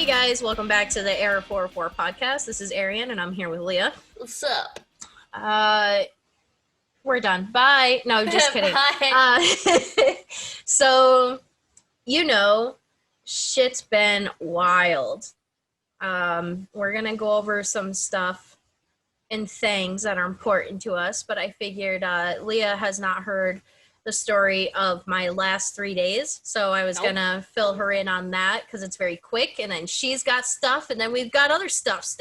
guys, welcome back to the Error 404 podcast. This is Arian, and I'm here with Leah. What's up? We're done. Bye. No, just kidding. Bye. So, shit's been wild. We're gonna go over some stuff and things that are important to us, but I figured Leah has not heard the story of my last 3 days, so I was gonna fill her in on that because it's very quick, and then she's got stuff, and then we've got other stuffs.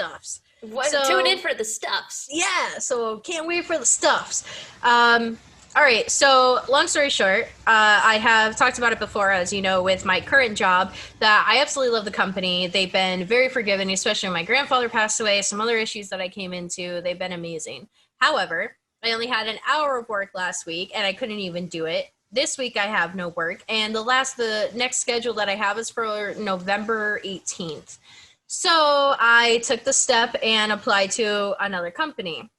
Tune in for the stuffs. Yeah, so can't wait for the stuffs. All right, so long story short, I have talked about it before, as you know, with my current job, that I absolutely love the company. They've been very forgiving, especially when my grandfather passed away, some other issues that I came into. They've been amazing. However, I only had an hour of work last week, and I couldn't even do it. This week, I have no work, and the next schedule that I have is for November 18th. So I took the step and applied to another company.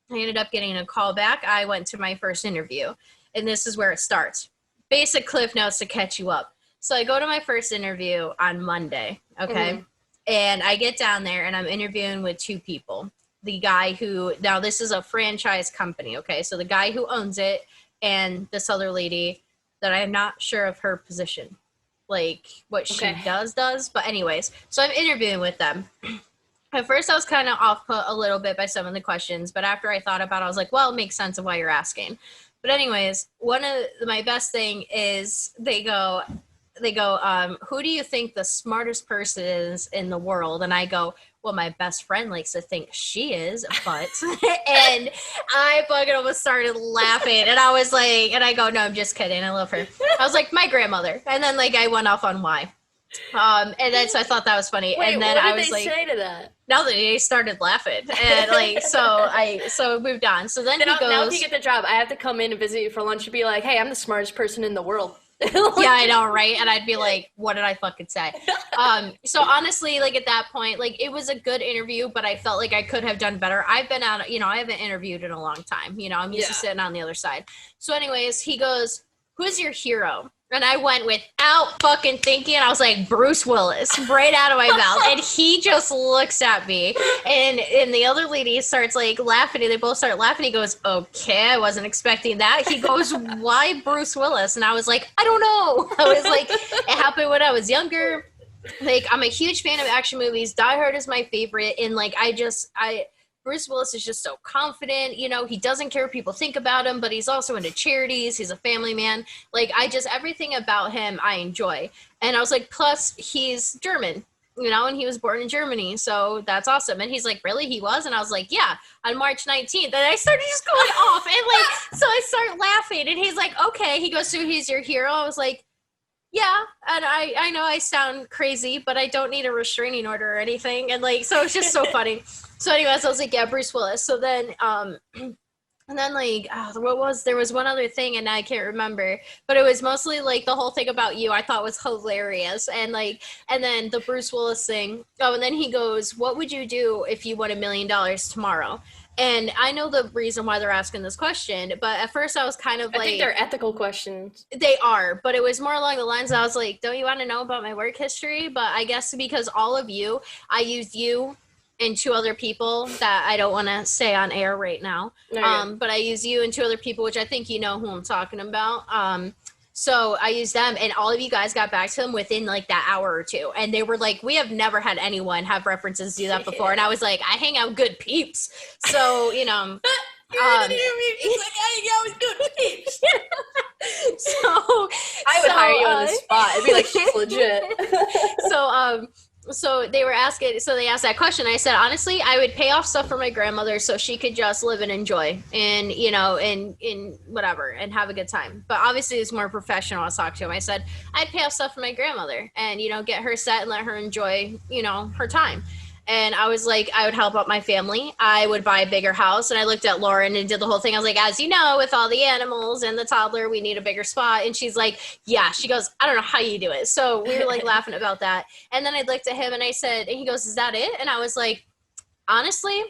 I ended up getting a call back. I went to my first interview, and this is where it starts. Basic cliff notes to catch you up. So I go to my first interview on Monday, okay? Mm-hmm. And I get down there, and I'm interviewing with two people. The guy now this is a franchise company, okay? So the guy who owns it and this other lady that I'm not sure of her position, like what she does. But anyways, so I'm interviewing with them. At first, I was kind of off put a little bit by some of the questions, but after I thought about it, I was like, well, it makes sense of why you're asking. But anyways, one of my best thing is they go, who do you think the smartest person is in the world? And I go, well, my best friend likes to think she is, but, and I fucking almost started laughing, and I was like, and I go, no, I'm just kidding, I love her. I was like, my grandmother, and then like I went off on why. And then so I thought that was funny. Wait, and then what I did was they like, say to that? now that they started laughing, and like so moved on. So then Now, he goes, now if you get the job, I have to come in and visit you for lunch and be like, hey, I'm the smartest person in the world. Yeah, I know, right? And I'd be like, what did I fucking say? So honestly, like at that point, like it was a good interview, but I felt like I could have done better. I've been on, I haven't interviewed in a long time. I'm used to sitting on the other side. So anyways, he goes, who's your hero? And I went without fucking thinking. I was like, Bruce Willis, right out of my mouth. And he just looks at me. And the other lady starts like laughing. And they both start laughing. He goes, okay, I wasn't expecting that. He goes, why Bruce Willis? And I was like, I don't know. I was like, it happened when I was younger. Like, I'm a huge fan of action movies. Die Hard is my favorite. And like, Bruce Willis is just so confident, he doesn't care what people think about him, but he's also into charities. He's a family man. Like, everything about him I enjoy. And I was like, plus he's German, and he was born in Germany. So that's awesome. And he's like, really? He was? And I was like, yeah, on March 19th. And I started just going off. And like, so I start laughing, and he's like, okay. He goes, so he's your hero? I was like, yeah, and I know I sound crazy, but I don't need a restraining order or anything. And like, so it's just so funny. So anyways, I was like, yeah, Bruce Willis. So then, and then like, there was one other thing, and I can't remember, but it was mostly like the whole thing about you I thought was hilarious. And like, and then the Bruce Willis thing. Oh, and then he goes, what would you do if you won $1 million tomorrow? And I know the reason why they're asking this question, but at first I was kind of like... I think they're ethical questions. They are, but it was more along the lines I was like, don't you want to know about my work history? But I guess because all of you, I used you and two other people that I don't want to say on air right now. No, but I used you and two other people, which I think you know who I'm talking about. So I used them, and all of you guys got back to them within like that hour or two. And they were like, we have never had anyone have references do that before. And I was like, I hang out with good peeps. So, You're in the interview. She's like, I hang out with good peeps. So I would hire you on the spot. I'd be like, she's legit. So they asked that question. I said, honestly, I would pay off stuff for my grandmother so she could just live and enjoy and, in whatever and have a good time. But obviously it's more professional. I was talking to him. I said, I'd pay off stuff for my grandmother and, get her set and let her enjoy, her time. And I was like, I would help out my family. I would buy a bigger house. And I looked at Lauren and did the whole thing. I was like, as you know, with all the animals and the toddler, we need a bigger spot. And she's like, yeah. She goes, I don't know how you do it. So we were like laughing about that. And then I looked at him and I said, and he goes, is that it? And I was like, honestly,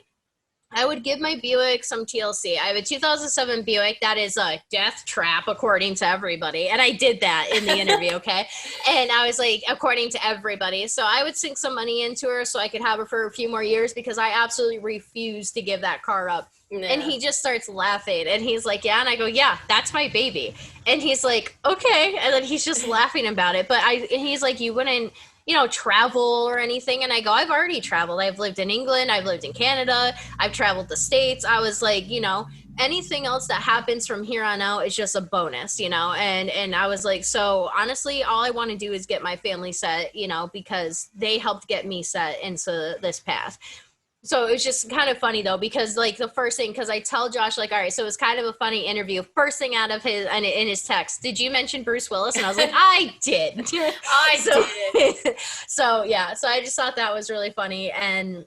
I would give my Buick some TLC. I have a 2007 Buick that is a death trap, according to everybody. And I did that in the interview, okay? And I was like, according to everybody. So I would sink some money into her so I could have her for a few more years because I absolutely refuse to give that car up. Yeah. And he just starts laughing. And he's like, yeah. And I go, yeah, that's my baby. And he's like, okay. And then he's just laughing about it. But he's like, you wouldn't, travel or anything. And I go, I've already traveled. I've lived in England. I've lived in Canada. I've traveled the States. I was like, anything else that happens from here on out is just a bonus, and I was like, so honestly, all I want to do is get my family set, because they helped get me set into this path. So it was just kind of funny though, because like the first thing, because I tell Josh, like, all right, so it was kind of a funny interview. First thing out of in his text, did you mention Bruce Willis? And I was like, I did. did. So yeah, so I just thought that was really funny. And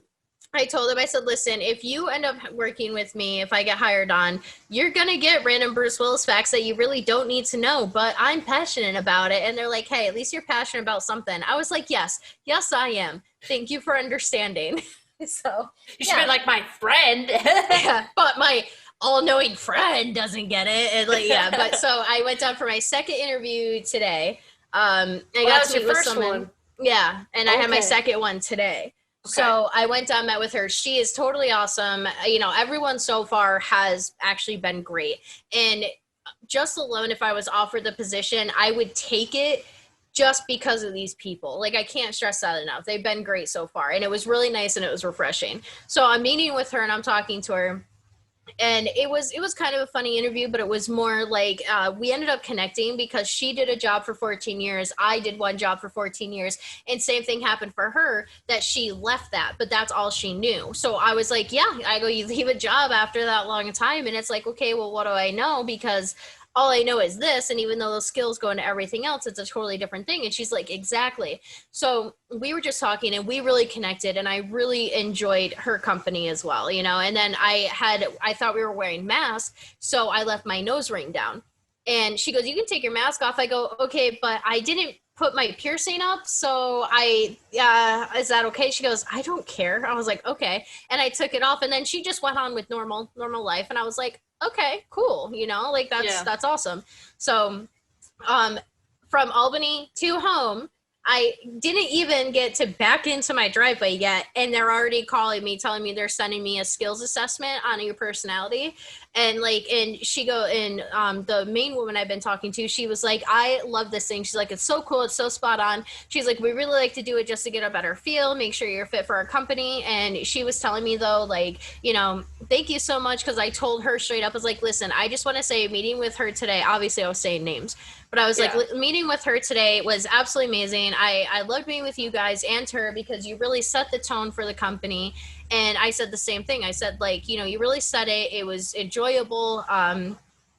I told him, I said, listen, if you end up working with me, if I get hired on, you're going to get random Bruce Willis facts that you really don't need to know, but I'm passionate about it. And they're like, hey, at least you're passionate about something. I was like, yes, I am. Thank you for understanding. So you should be like my friend. Yeah, but my all-knowing friend doesn't get it. And like, yeah, but so I went down for my second interview today. I got to meet with someone. One. Yeah, and I had my second one today. Okay. So I went down, met with her. She is totally awesome. Everyone so far has actually been great. And just alone, if I was offered the position, I would take it just because of these people. Like, I can't stress that enough. They've been great so far. And it was really nice and it was refreshing. So I'm meeting with her and I'm talking to her. And it was kind of a funny interview, but it was more like we ended up connecting because she did a job for 14 years. I did one job for 14 years. And same thing happened for her, that she left that, but that's all she knew. So I was like, yeah, I go, you leave a job after that long time. And it's like, okay, well, what do I know? Because all I know is this. And even though those skills go into everything else, it's a totally different thing. And she's like, exactly. So we were just talking and we really connected and I really enjoyed her company as well, and then I thought we were wearing masks. So I left my nose ring down and she goes, you can take your mask off. I go, okay, but I didn't put my piercing up. So is that okay? She goes, I don't care. I was like, okay. And I took it off and then she just went on with normal life. And I was like, okay, cool. Like that's awesome. So, from Albany to home, I didn't even get to back into my driveway yet. And they're already calling me, telling me they're sending me a skills assessment on your personality. And the main woman I've been talking to, she was like, I love this thing. She's like, it's so cool. It's so spot on. She's like, we really like to do it just to get a better feel, make sure you're fit for our company. And she was telling me though, like, thank you so much. Cause I told her straight up, I was like, listen, I just want to say meeting with her today. Obviously I was saying names, but I was like, meeting with her today was absolutely amazing. I loved meeting with you guys and her because you really set the tone for the company. And I said the same thing. I said, like, you really said it. It was enjoyable,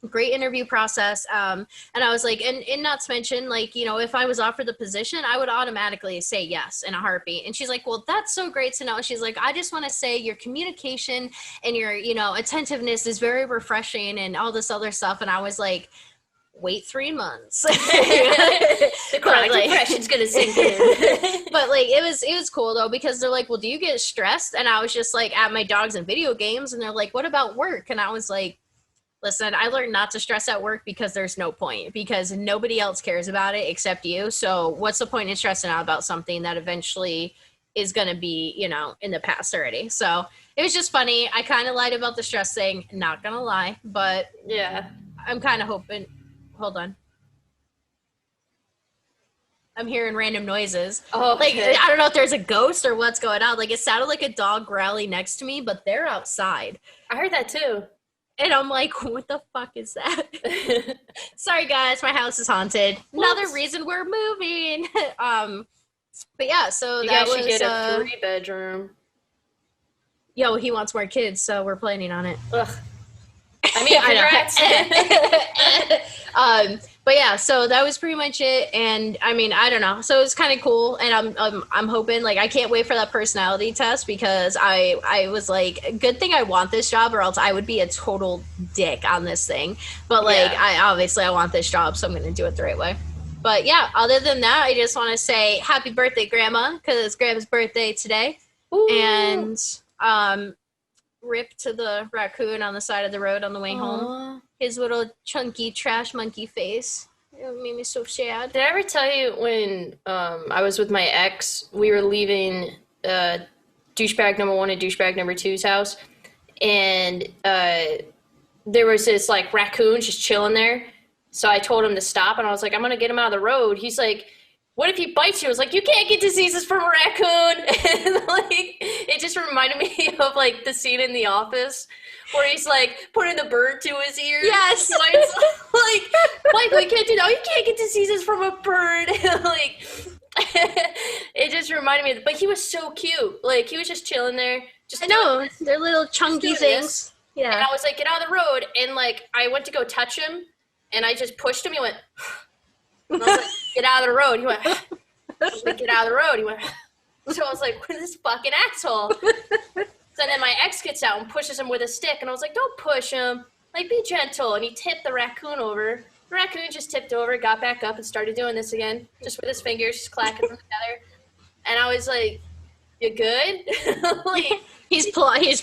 great interview process. And I was like, and not to mention, like, if I was offered the position, I would automatically say yes in a heartbeat. And she's like, well, that's so great to know. She's like, I just want to say your communication and your, attentiveness is very refreshing and all this other stuff. And I was like, wait 3 months. The chronic depression's gonna sink in. But like it was cool though, because they're like, well, do you get stressed? And I was just like, at my dogs and video games. And they're like, what about work? And I was like, listen, I learned not to stress at work because there's no point, because nobody else cares about it except you. So what's the point in stressing out about something that eventually is going to be, in the past already? So it was just funny. I kind of lied about the stress thing, not going to lie, but yeah, I'm kind of hoping. Hold on. I'm hearing random noises. Oh, okay. Like, I don't know if there's a ghost or what's going on. Like, it sounded like a dog growling next to me, but they're outside. I heard that too. And I'm like, what the fuck is that? Sorry, guys. My house is haunted. What? Another reason we're moving. But yeah, so you that guys was should get a 3-bedroom. Yo, he wants more kids, so we're planning on it. Ugh. I mean, congrats. But yeah, so that was pretty much it. And I mean, I don't know. So it's kind of cool. And I'm hoping, like, I can't wait for that personality test, because I was like, good thing I want this job, or else I would be a total dick on this thing. But like, I want this job, so I'm going to do it the right way. But yeah, other than that, I just want to say happy birthday, Grandma, because it's Grandma's birthday today. Ooh. And, rip to the raccoon on the side of the road on the way home. His little chunky trash monkey face. It made me so sad. Did I ever tell you when I was with my ex, we were leaving douchebag number 1 and douchebag number 2's house, and there was this like raccoon just chilling there. So I told him to stop, and I was like, I'm gonna get him out of the road. He's like, what if he bites you? I was like, you can't get diseases from a raccoon. And like, it just reminded me of like the scene in The Office where he's like putting the bird to his ear. Yes. So it's like, Michael, you can't do that. You can't get diseases from a bird. Like, it just reminded me. But he was so cute. Like, he was just chilling there. Just I know, they're little chunky things. This. Yeah. And I was like, get out of the road. And like, I went to go touch him, and I just pushed him. He went. And I was like, get out of the road. He went, I was like, get out of the road. He went, so I was like, what is this fucking asshole? So then my ex gets out and pushes him with a stick. And I was like, don't push him. Like, be gentle. And he tipped the raccoon over. The raccoon just tipped over, got back up, and started doing this again, just with his fingers, just clacking them together. And I was like, you good? Like, he's plotting his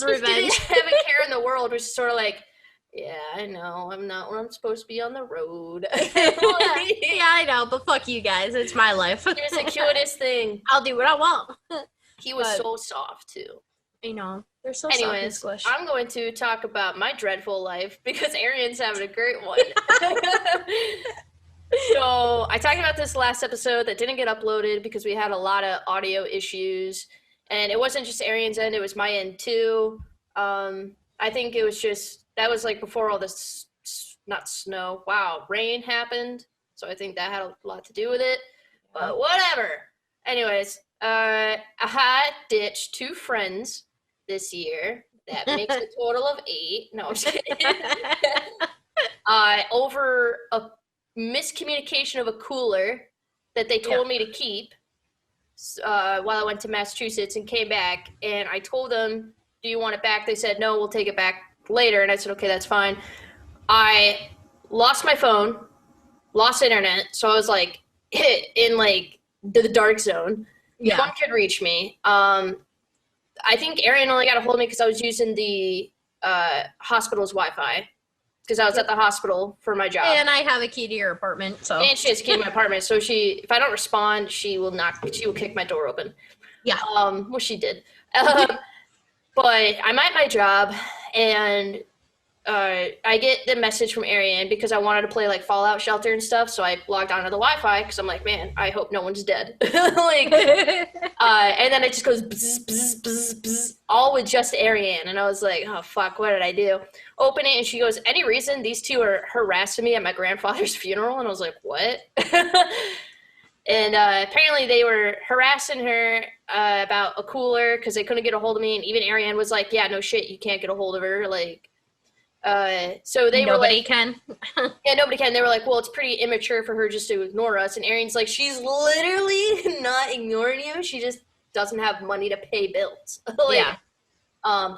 revenge. Didn't have a care in the world, which is sort of like, yeah, I know. I'm not where I'm supposed to be on the road. Yeah, I know, but fuck you guys. It's my life. It was the cutest thing. I'll do what I want. He was so soft, too. You know, they're so Anyways, soft and squish. I'm going to talk about my dreadful life because Arian's having a great one. So I talked about this last episode that didn't get uploaded because we had a lot of audio issues. And it wasn't just Arian's end, it was my end, too. I think it was just... That was like before all this, not snow, rain happened. So I think that had a lot to do with it. But whatever. Anyways, I ditched 2 friends this year. That makes a total of 8. No, I'm just kidding. Over a miscommunication of a cooler that they told me to keep while I went to Massachusetts and came back. And I told them, do you want it back? They said, no, we'll take it back later. And I said, okay, that's fine. I lost my phone, lost internet, so I was like in like the dark zone. Yeah. No one could reach me. I think Arian only got a hold of me because I was using the hospital's Wi-Fi because I was at the hospital for my job. And I have a key to your apartment, so. And she has a key to my apartment, so if I don't respond, she will kick my door open. Yeah. Well, she did. But I'm at my job, and I get the message from Arian because I wanted to play like Fallout Shelter and stuff, so I logged onto the Wi-Fi because I'm like, man, I hope no one's dead. Like, and then it just goes bzz, bzz, bzz, bzz, all with just Arian, and I was like, oh fuck, what did I do? Open it, and she goes, any reason these 2 are harassing me at my grandfather's funeral? And I was like, what? And apparently they were harassing her about a cooler because they couldn't get a hold of me. And even Ariane was like, yeah, no shit, you can't get a hold of her. Like, so they were like... Nobody can. Yeah, nobody can. They were like, well, it's pretty immature for her just to ignore us. And Ariane's like, she's literally not ignoring you. She just doesn't have money to pay bills. Like, yeah.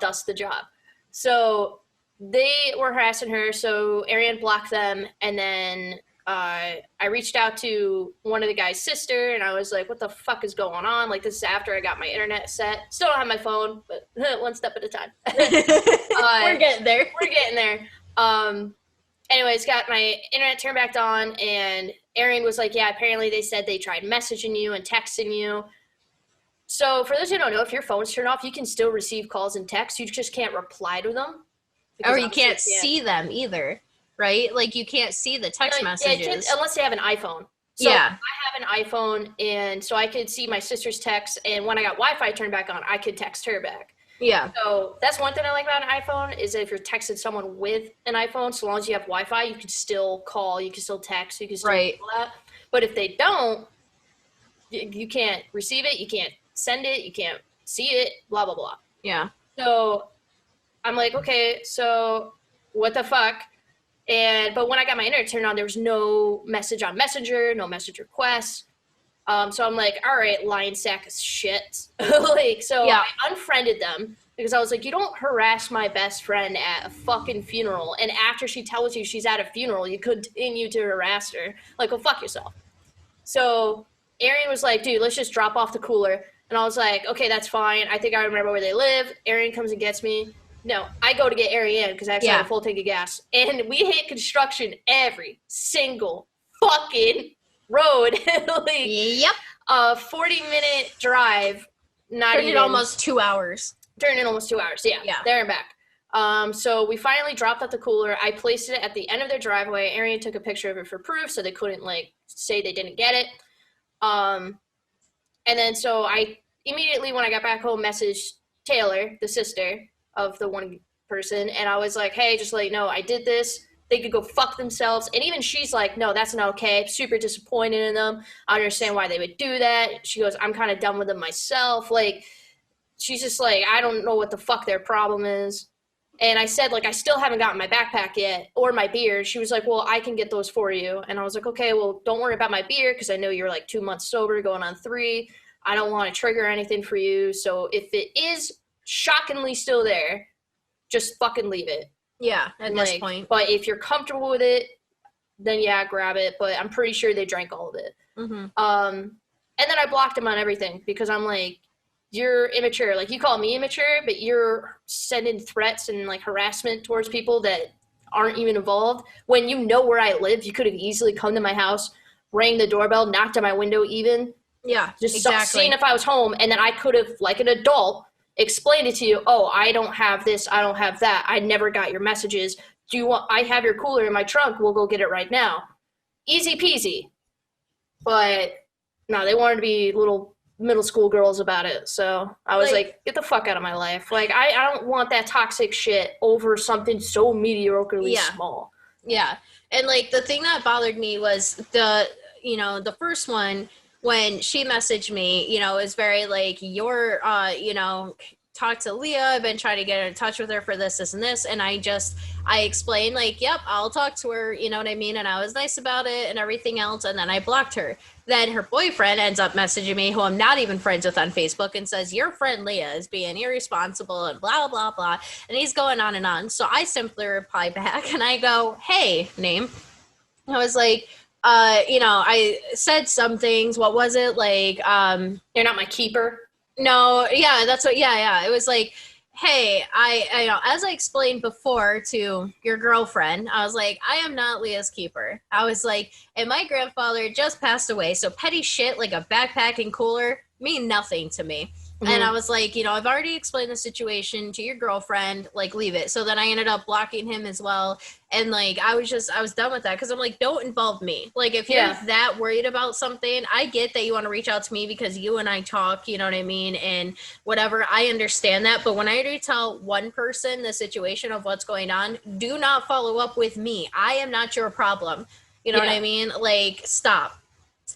Thus the job. So they were harassing her. So Ariane blocked them. And then... I reached out to one of the guy's sister, and I was like, what the fuck is going on? Like, this is after I got my internet set. Still don't have my phone, but one step at a time. We're getting there. We're getting there. Anyways, got my internet turned back on, and Arian was like, yeah, apparently they said they tried messaging you and texting you. So for those who don't know, if your phone's turned off, you can still receive calls and texts. You just can't reply to them. Or you can't see them either. Right? Like, you can't see the text messages. Yeah, unless they have an iPhone. So yeah. I have an iPhone, and so I could see my sister's texts, and when I got Wi-Fi turned back on, I could text her back. Yeah. So that's one thing I like about an iPhone, is that if you're texting someone with an iPhone, so long as you have Wi-Fi, you can still call, you can still text, you can still do that. But if they don't, you can't receive it, you can't send it, you can't see it, blah, blah, blah. Yeah. So I'm like, okay, so what the fuck? But when I got my internet turned on, there was no message on Messenger, no message requests. So I'm like, all right, lying sack of shit. Like, so yeah. I unfriended them because I was like, you don't harass my best friend at a fucking funeral. And after she tells you she's at a funeral, you continue to harass her. Like, well, fuck yourself. So Arian was like, dude, let's just drop off the cooler. And I was like, okay, that's fine. I think I remember where they live. Arian comes and gets me. No, I go to get Ariane because I actually had a full tank of gas. And we hit construction every single fucking road. Like, Yep. A 40-minute drive. Turned it almost 2 hours. Turned in almost 2 hours. Yeah. There and back. So we finally dropped out the cooler. I placed it at the end of their driveway. Arian took a picture of it for proof so they couldn't like say they didn't get it. And then so I immediately when I got back home messaged Taylor, the sister of the one person, and I was like, hey, just let you know I did this. They could go fuck themselves. And even she's like, no, that's not okay. Super disappointed in them. I understand why they would do that. She goes, I'm kind of done with them myself. Like, she's just like, I don't know what the fuck their problem is. And I said, like, I still haven't gotten my backpack yet or my beer. She was like, well, I can get those for you. And I was like, okay, well, don't worry about my beer because I know you're like 2 months sober going on 3. I don't want to trigger anything for you. So if it is shockingly still there, just fucking leave it. Yeah, at this point. But if you're comfortable with it, then yeah, grab it. But I'm pretty sure they drank all of it. Mm-hmm. And then I blocked him on everything because I'm like, you're immature. Like, you call me immature, but you're sending threats and like harassment towards people that aren't even involved. When you know where I live, you could have easily come to my house, rang the doorbell, knocked on my window even. Yeah, just exactly. seeing if I was home, and then I could have, like an adult, explained it to you. Oh, I don't have this, I don't have that. I never got your messages. Do you want? I have your cooler in my trunk. We'll go get it right now. Easy peasy. But no, they wanted to be little middle school girls about it. So I was like, get the fuck out of my life. Like, I don't want that toxic shit over something so mediocrely small. Yeah. And like the thing that bothered me was the first one when she messaged me, is very like, you're, talk to Leah. I've been trying to get in touch with her for this, and this. And I explained like, yep, I'll talk to her. You know what I mean? And I was nice about it and everything else. And then I blocked her. Then her boyfriend ends up messaging me, who I'm not even friends with on Facebook, and says, your friend Leah is being irresponsible and blah, blah, blah. And he's going on and on. So I simply reply back and I go, hey, name. I was like, I said some things. What was it? Like, you're not my keeper. No, yeah, that's what, yeah. It was like, hey, I as I explained before to your girlfriend, I was like, I am not Leah's keeper. I was like, and my grandfather just passed away, so petty shit like a backpack and cooler mean nothing to me. Mm-hmm. And I was like, I've already explained the situation to your girlfriend, like, leave it. So then I ended up blocking him as well. And like, I was done with that because I'm like, don't involve me. Like, if you're that worried about something, I get that you want to reach out to me because you and I talk, you know what I mean? And whatever, I understand that. But when I already tell one person the situation of what's going on, do not follow up with me. I am not your problem. You know what I mean? Like, stop.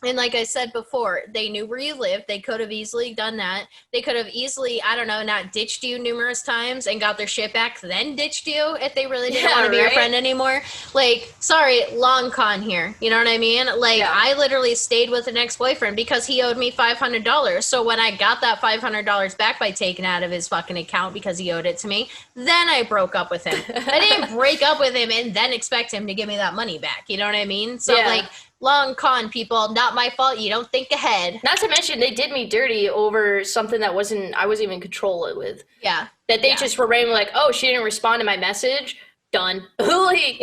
And like I said before, they knew where you lived. They could have easily done that. They could have easily, I don't know, not ditched you numerous times and got their shit back, then ditched you if they really didn't want to be your friend anymore. Like, sorry, long con here. You know what I mean? Like, I literally stayed with an ex-boyfriend because he owed me $500. So when I got that $500 back by taking out of his fucking account because he owed it to me, then I broke up with him. I didn't break up with him and then expect him to give me that money back. You know what I mean? So, like, long con, people. Not my fault. You don't think ahead. Not to mention, they did me dirty over something that I wasn't even in control with. Yeah. That they just were randomly like, oh, she didn't respond to my message. Done. Like,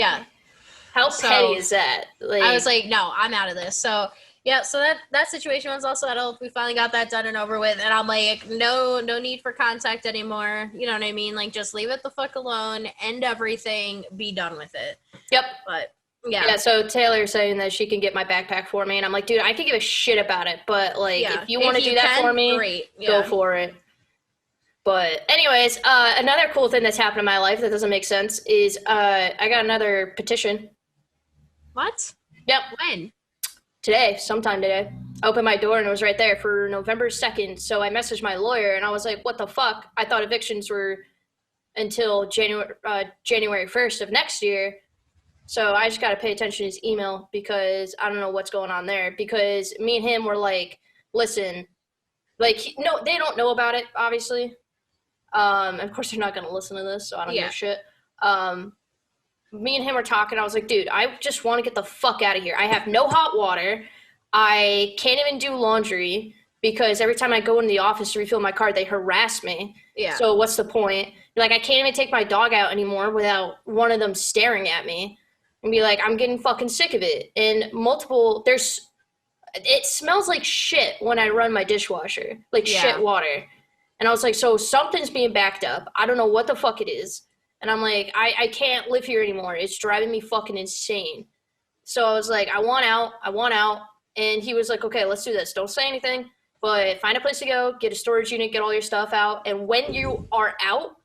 how petty is that? Like, I was like, no, I'm out of this. So, yeah, so that situation was also settled. We finally got that done and over with. And I'm like, no need for contact anymore. You know what I mean? Like, just leave it the fuck alone. End everything. Be done with it. Yep. But... Yeah, so Taylor's saying that she can get my backpack for me, and I'm like, dude, I can give a shit about it, but, like, if you want to do that for me, great. Go for it. But anyways, another cool thing that's happened in my life that doesn't make sense is I got another petition. What? Yep. When? Today, sometime today. I opened my door, and it was right there for November 2nd, so I messaged my lawyer, and I was like, what the fuck? I thought evictions were until January 1st of next year. So I just got to pay attention to his email because I don't know what's going on there. Because me and him were like, listen, like, no, they don't know about it, obviously. Of course, they're not going to listen to this, so I don't give a shit. Me and him were talking. I was like, dude, I just want to get the fuck out of here. I have no hot water. I can't even do laundry. because every time I go into the office to refill my card, they harass me. Yeah. So what's the point? Like, I can't even take my dog out anymore without one of them staring at me and be like, I'm getting fucking sick of it. And it smells like shit when I run my dishwasher, like shit water. And I was like, so something's being backed up. I don't know what the fuck it is. And I'm like, I can't live here anymore. It's driving me fucking insane. So I was like, I want out. And he was like, okay, let's do this. Don't say anything, but find a place to go, get a storage unit, get all your stuff out. And when you are out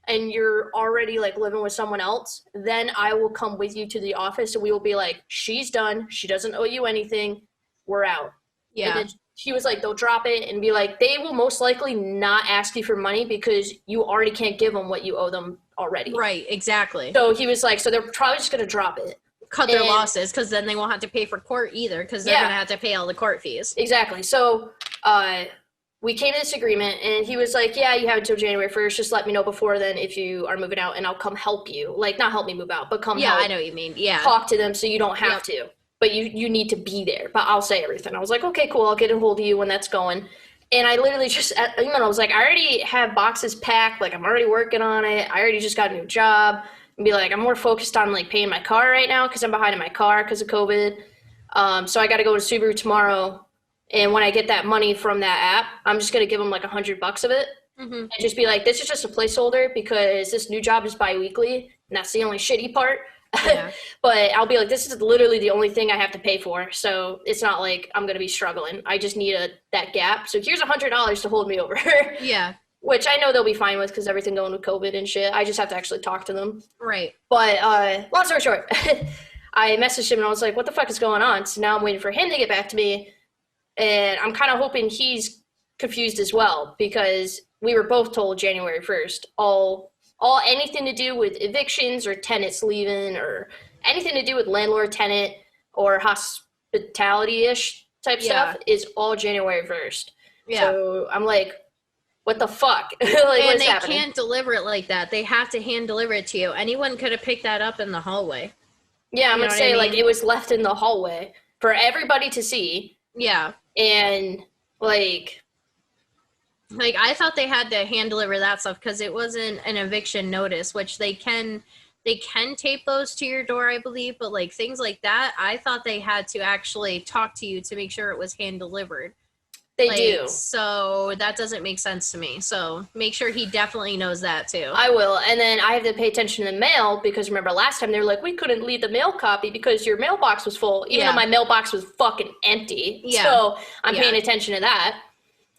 and you're already like living with someone else, then I will come with you to the office and we will be like, she's done. She doesn't owe you anything. We're out. Yeah. And then he was like, they'll drop it and be like, they will most likely not ask you for money because you already can't give them what you owe them already. Right, exactly. So he was like, so they're probably just going to drop it. Cut their losses, because then they won't have to pay for court either, because they're going to have to pay all the court fees. Exactly. So we came to this agreement, and he was like, yeah, you have until January 1st. Just let me know before then if you are moving out, and I'll come help you. Like, not help me move out, but come help. Yeah, I know what you mean. Yeah. Talk to them so you don't have to. But you need to be there. But I'll say everything. I was like, okay, cool. I'll get a hold of you when that's going. And I literally just, I was like, I already have boxes packed. Like, I'm already working on it. I already just got a new job. And be like, I'm more focused on, like, paying my car right now because I'm behind in my car because of COVID. So I got to go to Subaru tomorrow. And when I get that money from that app, I'm just going to give them, like, $100 of it. Mm-hmm. And just be like, this is just a placeholder because this new job is bi-weekly. And that's the only shitty part. Yeah. But I'll be like, this is literally the only thing I have to pay for. So it's not like I'm going to be struggling. I just need that gap. So here's $100 to hold me over. Yeah. Which I know they'll be fine with because everything going with COVID and shit. I just have to actually talk to them. Right. But long story short, I messaged him and I was like, what the fuck is going on? So now I'm waiting for him to get back to me. And I'm kind of hoping he's confused as well because we were both told January 1st. All anything to do with evictions or tenants leaving or anything to do with landlord, tenant, or hospitality-ish type stuff is all January 1st. Yeah. So I'm like, what the fuck? Like, and they can't deliver it like that. They have to hand deliver it to you. Anyone could have picked that up in the hallway. Yeah, I'm going to say, like, it was left in the hallway for everybody to see. Yeah. And, like, I thought they had to hand deliver that stuff because it wasn't an eviction notice, which they can tape those to your door, I believe. But, like, things like that, I thought they had to actually talk to you to make sure it was hand delivered. They do. So that doesn't make sense to me. So make sure he definitely knows that too. I will. And then I have to pay attention to the mail because remember last time they were like, we couldn't leave the mail copy because your mailbox was full, even though my mailbox was fucking empty. Yeah. So I'm paying attention to that.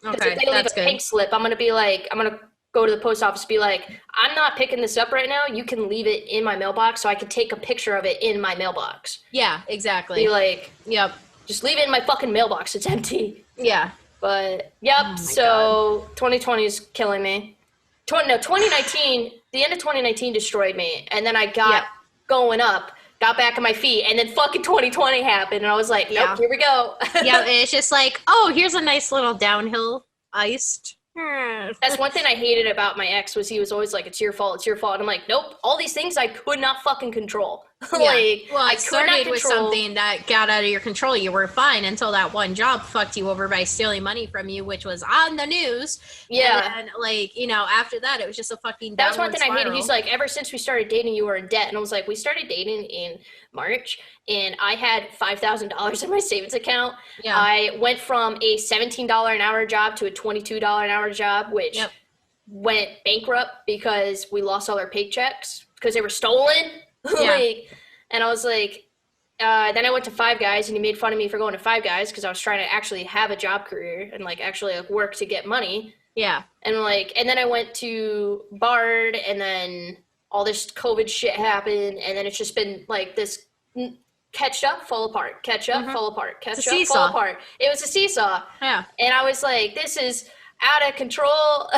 Okay, if they leave a pink slip, I'm going to go to the post office and be like, I'm not picking this up right now. You can leave it in my mailbox so I can take a picture of it in my mailbox. Yeah, exactly. Be like, yep. Just leave it in my fucking mailbox. It's empty. Yeah. But, yep, so God. 2020 is killing me. 2019, the end of 2019 destroyed me. And then I got going up, got back on my feet, and then fucking 2020 happened. And I was like, nope, here we go. Yeah, it's just like, oh, here's a nice little downhill iced. That's one thing I hated about my ex was he was always like, it's your fault. And I'm like, nope, all these things I could not fucking control. Like, well, it started with something that got out of your control. You were fine until that one job fucked you over by stealing money from you, which was on the news. Yeah. And then, after that, it was just a fucking That's one thing spiral. I hated. He's like, ever since we started dating, you were in debt. And I was like, we started dating in March, and I had $5,000 in my savings account. Yeah. I went from a $17 an hour job to a $22 an hour job, which went bankrupt because we lost all our paychecks because they were stolen. Yeah. And I was like, then I went to Five Guys, and he made fun of me for going to Five Guys because I was trying to actually have a job career and actually work to get money. Yeah. And then I went to Bard, and then all this COVID shit happened, and then it's just been this catch up, fall apart, catch up, fall apart, catch up, fall apart. It was a seesaw. Yeah. And I was like, this is out of control.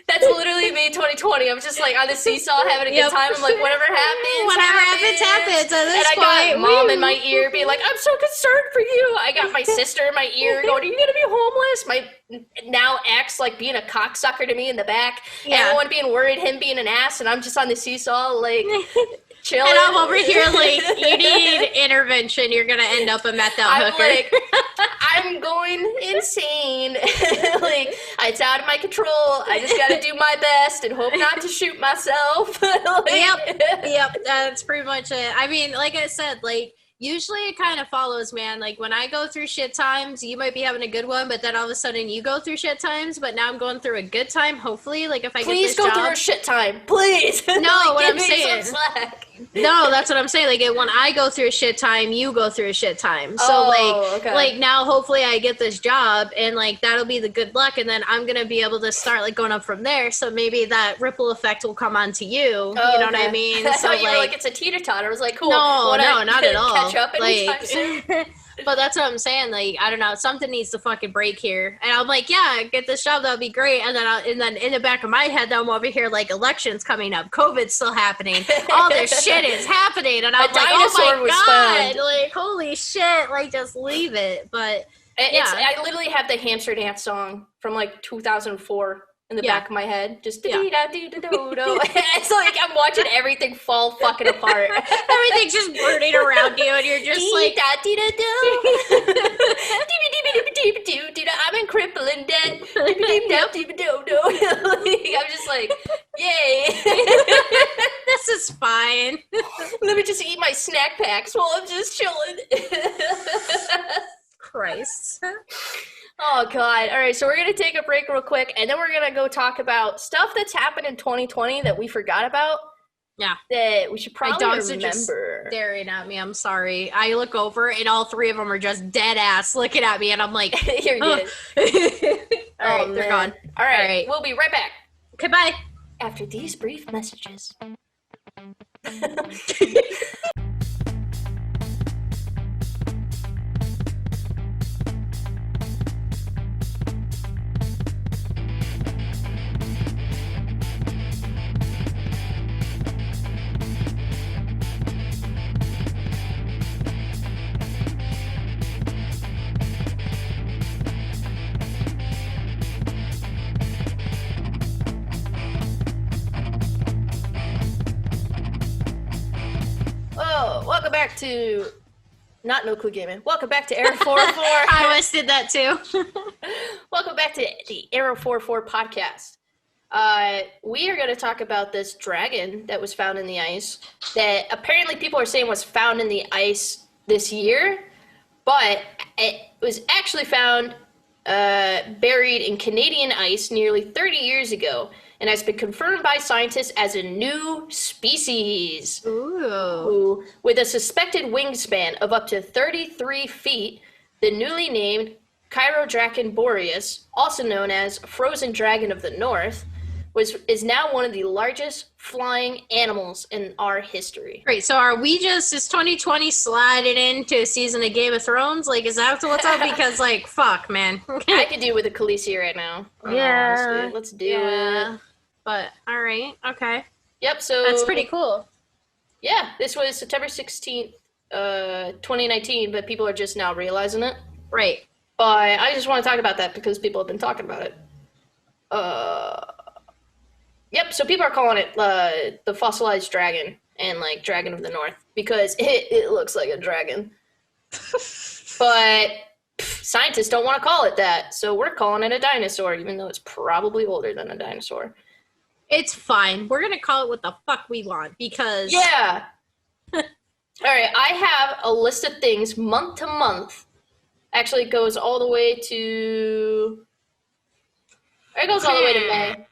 That's literally me in 2020. I'm just on the seesaw having a good time. I'm like, whatever happens at this point. And I got mom in my ear being like, I'm so concerned for you. I got my sister in my ear going, are you gonna be homeless? My now ex being a cocksucker to me in the back. Yeah. Everyone being worried, him being an ass, and I'm just on the seesaw chilling. And I'm over here like, you need intervention. You're gonna end up a methed out I'm hooker. like, I'm going insane. Like, it's out of my control. I just gotta do my best and hope not to shoot myself. Like, Yep, that's pretty much it. I mean, like I said, like, usually it kind of follows, man. Like, when I go through shit times, you might be having a good one, but then all of a sudden you go through shit times, but now I'm going through a good time, hopefully. Like, if I please get this go job. through a shit time. Please. No, Like, what give I'm me saying. some slack. No, that's what I'm saying. Like, when I go through a shit time, you go through a shit time. So, Oh, okay. like now, hopefully I get this job, and, like, that'll be the good luck, and then I'm going to be able to start, like, going up from there. So maybe that ripple effect will come onto you. You know what I mean? I So, thought you were like, it's a teeter-totter. I was like, cool. No, Wanna not at all. Catch up anytime Like, soon? but that's what I'm saying. Like, I don't know, something needs to fucking break here. And I'm like, yeah, get this job, that'll be great. And then in the back of my head, I'm over here like, elections coming up, COVID's still happening, all this shit is happening, and I'm like, oh dinosaur my was god, found. like, holy shit, like, just leave it. But yeah. I literally have the hamster dance song from like 2004 in the back of my head. Just Yeah. do-do-do-do-do. It's like I'm watching everything fall fucking apart. Everything's just burning around you, and you're just like, I'm in crippling debt. I'm just like, yay. this is fine. Let me just eat my snack packs while I'm just chilling. Christ. Oh, God. All right, so we're going to take a break real quick, and then we're going to go talk about stuff that's happened in 2020 that we forgot about. Yeah. That we should My probably dogs are just remember. staring at me. I'm sorry. I look over, and all three of them are just dead ass looking at me, and I'm like, You're oh. good. All right, they're gone. All right, All right. we'll be right back Okay, bye. after these brief messages. Oh, welcome back to not No Clue Gaming. Welcome back to Arrow 44. I almost did that too. Welcome back to the Arrow 44 podcast. We are going to talk about this dragon that was found in the ice that apparently people are saying was found in the ice this year, but it was actually found buried in Canadian ice nearly 30 years ago and has been confirmed by scientists as a new species. Ooh. With a suspected wingspan of up to 33 feet, the newly named Chirodracon boreas, also known as Frozen Dragon of the North, is now one of the largest flying animals in our history. Great. So are we just, is 2020 sliding into a season of Game of Thrones? Like, is that what's up? Because, like, fuck, man. I could do with a Khaleesi right now. Honestly. Let's do it. But, all right. Okay. Yep, so... That's pretty cool. Yeah, this was September 16th, 2019, but people are just now realizing it. Right. But I just want to talk about that because people have been talking about it. Yep, so people are calling it the fossilized dragon and, like, Dragon of the North because it looks like a dragon. But scientists don't want to call it that, so we're calling it a dinosaur, even though it's probably older than a dinosaur. It's fine. We're going to call it what the fuck we want because... Yeah. All right, I have a list of things month to month. Actually, it goes all the way to... It goes all the way to May.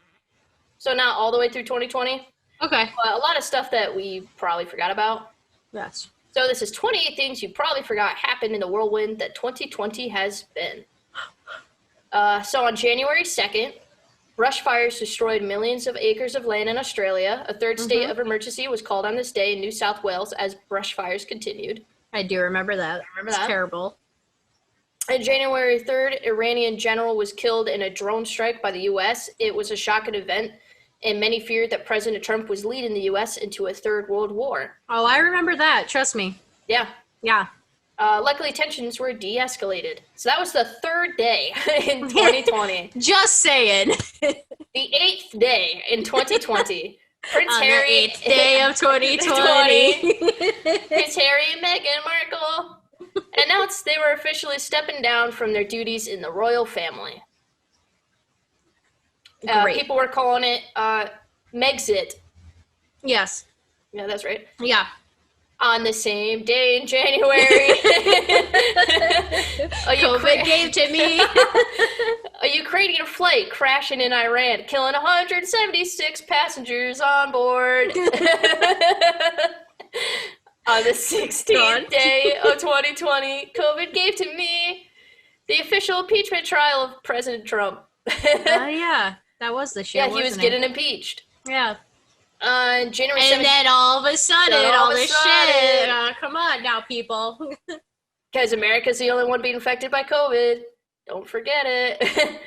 So not all the way through 2020. Okay. But a lot of stuff that we probably forgot about. Yes. So this is 28 things you probably forgot happened in the whirlwind that 2020 has been. So on January 2nd, brush fires destroyed millions of acres of land in Australia. A third state of emergency was called on this day in New South Wales as brush fires continued. I do remember that. Remember It's that? terrible. On January 3rd, Iranian general was killed in a drone strike by the U.S. It was a shocking event, and many feared that President Trump was leading the U.S. into a third world war. Oh, I remember that. Trust me. Yeah. Yeah. Luckily, tensions were de-escalated. So that was the third day in 2020. Just saying. The 8th day in 2020, Prince On Harry, the 8th day of 2020. Prince Harry and Meghan Markle announced they were officially stepping down from their duties in the royal family. Great. People were calling it Megxit. Yes. Yeah, that's right. Yeah. On the same day in January, COVID gave to me. A Ukrainian flight crashing in Iran, killing 176 passengers on board. On the 16th day of 2020, COVID gave to me the official impeachment trial of President Trump. Yeah, that was the shit. Yeah, he was getting impeached. Yeah. On January 7th. And then all of a sudden, all this shit. Come on now, people. Because America's the only one being affected by COVID. Don't forget it.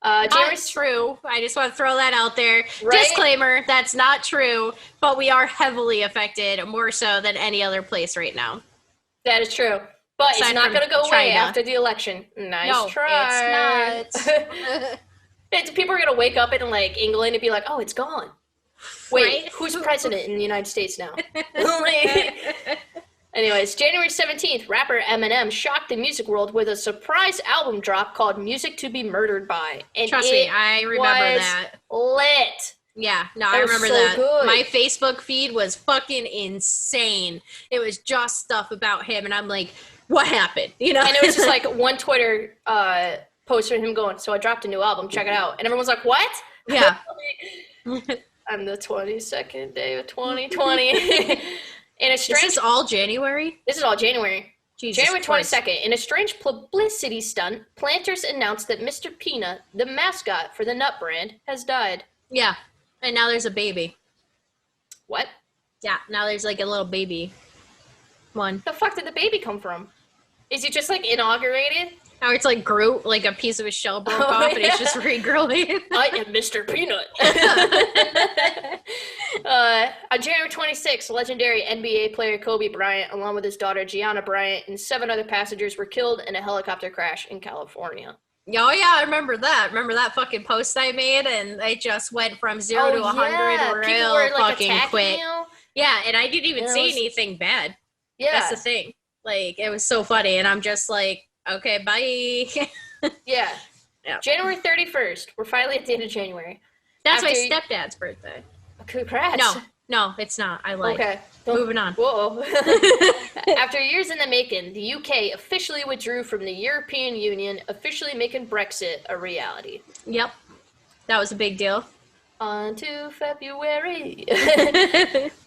That's true. I just want to throw that out there. Right? Disclaimer, that's not true, but we are heavily affected, more so than any other place right now. That is true. But Aside it's not from going to go away China. after the election. Nice No, try. it's not. People are going to wake up in like England and be like, oh, it's gone. Wait, Right? who's president in the United States now? Anyways, January 17th, rapper Eminem shocked the music world with a surprise album drop called Music to Be Murdered By. And Trust me, I remember was that. lit. Yeah, no, That I was remember so that. good. My Facebook feed was fucking insane. It was just stuff about him, and I'm like, what happened? You know? And it was just like one Twitter post from him going, so I dropped a new album, check it out. And everyone's like, what? Yeah. On the 22nd day of 2020. In a strange, This is all January? this is all January. Jesus January Christ. 22nd, in a strange publicity stunt, Planters announced that Mr. Peanut, the mascot for the nut brand, has died. Yeah. And now there's a baby. What? Yeah, now there's like a little baby one. The fuck did the baby come from? Is he just like inaugurated? Now it's like Groot, like a piece of his shell broke Oh, off and yeah. it's just regrowing. I am Mr. Peanut. On January 26th, legendary NBA player Kobe Bryant, along with his daughter Gianna Bryant, and 7 other passengers were killed in a helicopter crash in California. Oh yeah, I remember that. Remember that fucking post I made, and I just went from 0 to 100 People real were, like, fucking attacking quick. you. Yeah, and I didn't even Yeah, it say was- anything bad. Yeah. That's the thing. Like, it was so funny, and I'm just like, okay, bye. Yeah. Yeah. January 31st. We're finally at the end of January. That's my After you- stepdad's birthday. Congrats. No, it's not. I lied. Okay. Moving on. Whoa. After years in the making, the UK officially withdrew from the European Union, officially making Brexit a reality. Yep. That was a big deal. On to February.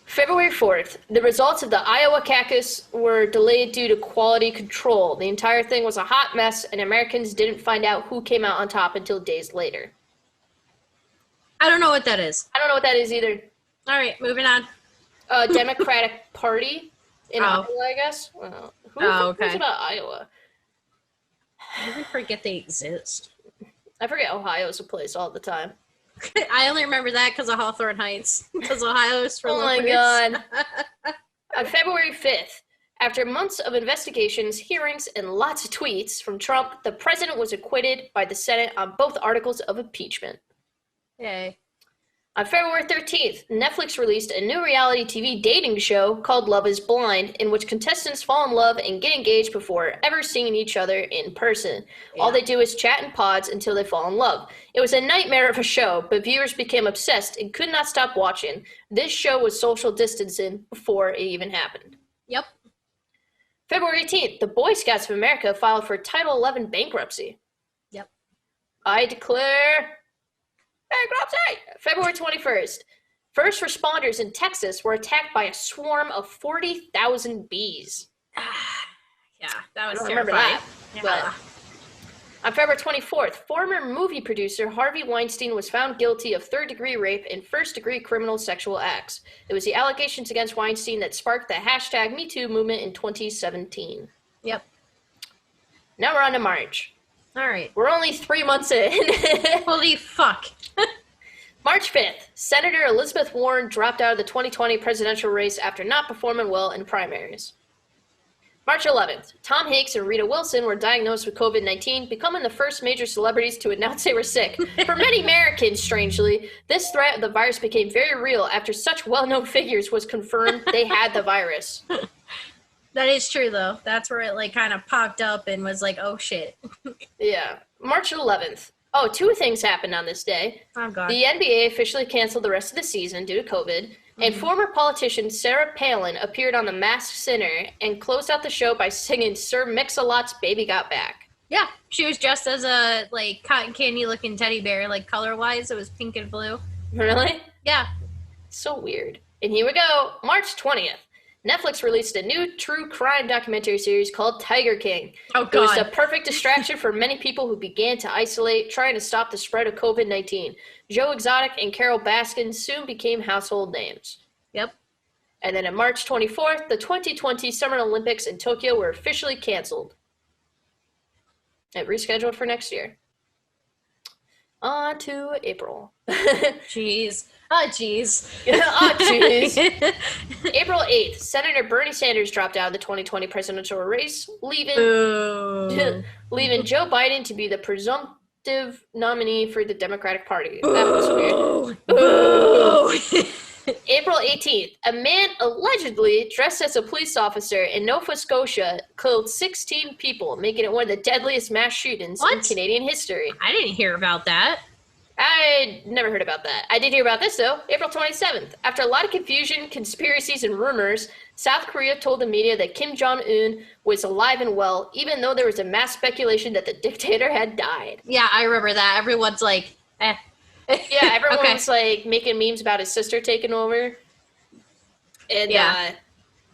February 4th, the results of the Iowa caucus were delayed due to quality control. The entire thing was a hot mess, and Americans didn't find out who came out on top until days later. I don't know what that is. I don't know what that is either. All right, moving on. Democratic Party in Oh. Iowa, I guess. Well, who Oh, knows okay. about Iowa? I even forget they exist. I forget Ohio's a place all the time. I only remember that because of Hawthorne Heights. Because Ohio is for Oh my lovers. god. On February 5th, after months of investigations, hearings, and lots of tweets from Trump, the president was acquitted by the Senate on both articles of impeachment. Yay. On February 13th, Netflix released a new reality TV dating show called Love is Blind, in which contestants fall in love and get engaged before ever seeing each other in person. All Yeah. they do is chat in pods until they fall in love. It was a nightmare of a show, but viewers became obsessed and could not stop watching. This show was social distancing before it even happened. Yep. February 18th, the Boy Scouts of America filed for Title 11 bankruptcy. Yep. I declare bankruptcy! February 21st. First responders in Texas were attacked by a swarm of 40,000 bees. Yeah, that was I don't remember terrifying. that, Yeah. On February 24th, former movie producer Harvey Weinstein was found guilty of third-degree rape and first-degree criminal sexual acts. It was the allegations against Weinstein that sparked the hashtag MeToo movement in 2017. Yep. Now we're on to March. All right. We're only 3 months in. Holy fuck. March 5th, Senator Elizabeth Warren dropped out of the 2020 presidential race after not performing well in primaries. March 11th, Tom Hanks and Rita Wilson were diagnosed with COVID-19, becoming the first major celebrities to announce they were sick. For many Americans, strangely, this threat of the virus became very real after such well-known figures was confirmed they had the virus. That is true, though. That's where it, like, kind of popped up and was like, oh, shit. Yeah. March 11th. Oh, two things happened on this day. Oh, God. The NBA officially canceled the rest of the season due to COVID, and former politician Sarah Palin appeared on The Masked Singer and closed out the show by singing Sir Mix-a-Lot's Baby Got Back. Yeah, she was dressed as a, like, cotton candy-looking teddy bear, like, color-wise. It was pink and blue. Really? Yeah. So weird. And here we go. March 20th. Netflix released a new true crime documentary series called Tiger King. Oh, It was God. a perfect distraction for many people who began to isolate, trying to stop the spread of COVID-19. Joe Exotic and Carol Baskin soon became household names. Yep. And then on March 24th, the 2020 Summer Olympics in Tokyo were officially canceled and rescheduled for next year. On to April. Jeez. Oh, jeez. Oh, jeez. April 8th, Senator Bernie Sanders dropped out of the 2020 presidential race, leaving Boo. leaving Joe Biden to be the presumptive nominee for the Democratic Party. That was weird. Boo. April 18th, a man allegedly dressed as a police officer in Nova Scotia killed 16 people, making it one of the deadliest mass shootings in What? Canadian history. I didn't hear about that. I never heard about that. I did hear about this, though. April 27th. After a lot of confusion, conspiracies, and rumors, South Korea told the media that Kim Jong-un was alive and well, even though there was a mass speculation that the dictator had died. Yeah, I remember that. Everyone's like, eh. Yeah, everyone's Okay. like making memes about his sister taking over. And Yeah.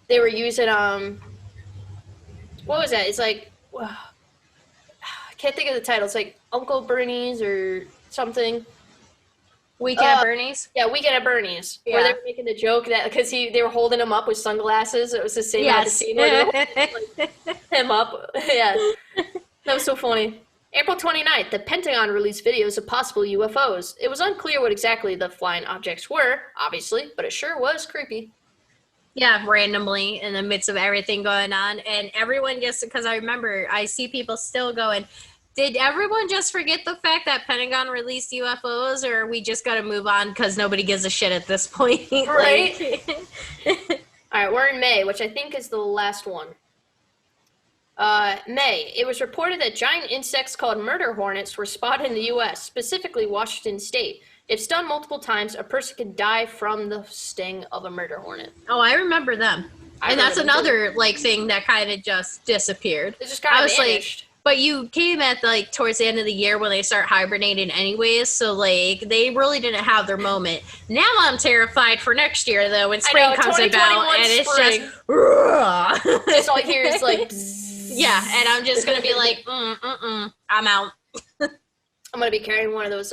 they were using, what was that? It's like, I can't think of the title. It's like Uncle Bernie's or something. Weekend at Bernie's? Yeah, Weekend at Bernie's, Yeah. where they were making the joke that because they were holding him up with sunglasses. It was the same as the scene where they held him up. Yeah, that was so funny. April 29th, the Pentagon released videos of possible UFOs. It was unclear what exactly the flying objects were, obviously, but it sure was creepy. Yeah, randomly in the midst of everything going on. And everyone just, because I remember, I see people still going, did everyone just forget the fact that Pentagon released UFOs, or we just got to move on because nobody gives a shit at this point? Right. All right, we're in May, which I think is the last one. May. It was reported that giant insects called murder hornets were spotted in the U.S., specifically Washington State. If stung multiple times, a person can die from the sting of a murder hornet. Oh, I remember them. I And that's remember them too. another like thing that kind of just disappeared. It just kind I of was vanished. But you came at like towards the end of the year when they start hibernating anyways, so like they really didn't have their moment. Now I'm terrified for next year though when spring know, comes about 2021 and it's spring. just "Ugh." Just all I hear is like, bzzz. Yeah, and I'm just gonna be like, I'm out. I'm gonna be carrying one of those